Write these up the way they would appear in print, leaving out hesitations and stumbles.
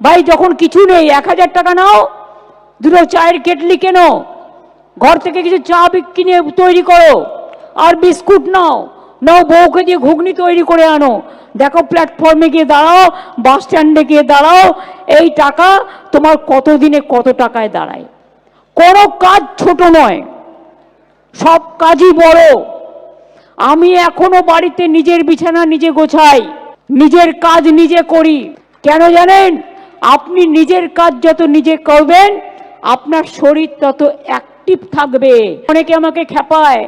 ভাই যখন কিছু নেই 1000 টাকা নাও, দুটো চায়ের কেটলি কেনো, ঘর থেকে কিছু চা কিনে তৈরি করো, আর বিস্কুট নাও, নাও বউকে দিয়ে ঘুগনি তৈরি করে আনো, দেখো প্ল্যাটফর্মে গিয়ে দাঁড়াও, বাস স্ট্যান্ডে গিয়ে দাঁড়াও, এই টাকা তোমার কত দিনে কত টাকায় দাঁড়ায়। কোনো কাজ ছোট নয়, সব কাজই বড়। আমি এখনো বাড়িতে নিজের বিছানা নিজে গোছাই, নিজের কাজ নিজে করি। কেন জানেন? আপনি নিজের কাজ যত নিজে করবেন আপনার শরীর তত অ্যাক্টিভ থাকবে। অনেকে আমাকে খেপায়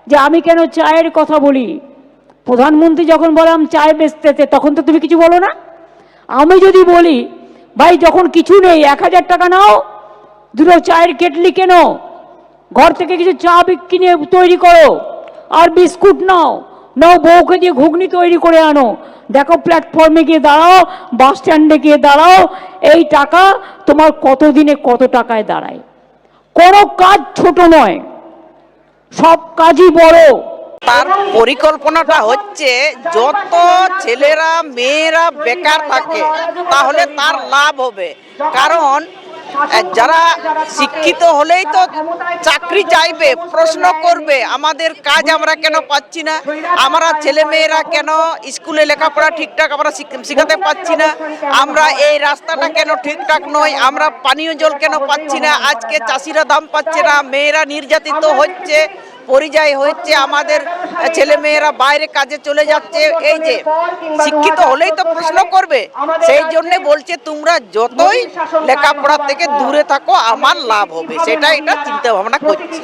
যে আমি কেন চায়ের কথা বলি। প্রধানমন্ত্রী যখন বললাম চায় বেচতেছে তখন তো তুমি কিছু বলো না। আমি যদি বলি ভাই যখন কিছু নেই 1000 টাকা নাও, দুটো চায়ের কেটলি কেনো, ঘর থেকে কিছু চা কিনে তৈরি করো, আর বিস্কুট নাও, নাও বউকে দিয়ে ঘুগনি তৈরি করে আনো, দেখো প্ল্যাটফর্মে গিয়ে দাঁড়াও, বাস স্ট্যান্ডে গিয়ে দাঁড়াও, এই টাকা তোমার কত দিনে কত টাকায় দাঁড়ায়। কোনো কাজ ছোট নয়, সব কাজই বড়। তার পরিকল্পনাটা হচ্ছে যত ছেলেরা মেয়েরা বেকার থাকে তাহলে তার লাভ হবে। কারণ যারা শিক্ষিত হলেই তো চাকরি চাইবে, প্রশ্ন করবে আমাদের কাজ আমরা কেন পাচ্ছি না, আমরা ছেলে মেয়েরা কেন স্কুলে লেখাপড়া ঠিকঠাক আমরা শিখাতে পাচ্ছি না, আমরা এই রাস্তাটা কেন ঠিকঠাক নয়, আমরা পানীয় জল কেন পাচ্ছি না, আজকে চাষিরা দাম পাচ্ছে না, মেয়েরা নির্যাতিত হচ্ছে, পরিযায়ী হচ্ছে, আমাদের ছেলে মেয়েরা বাইরে কাজে চলে যাচ্ছে। এই যে শিক্ষিত হলেই তো প্রশ্ন করবে, সেই জন্য বলছে তোমরা যতই লেখাপড়া থেকে দূরে থাকো আমার লাভ হবে, সেটা এটা চিন্তা ভাবনা করছে।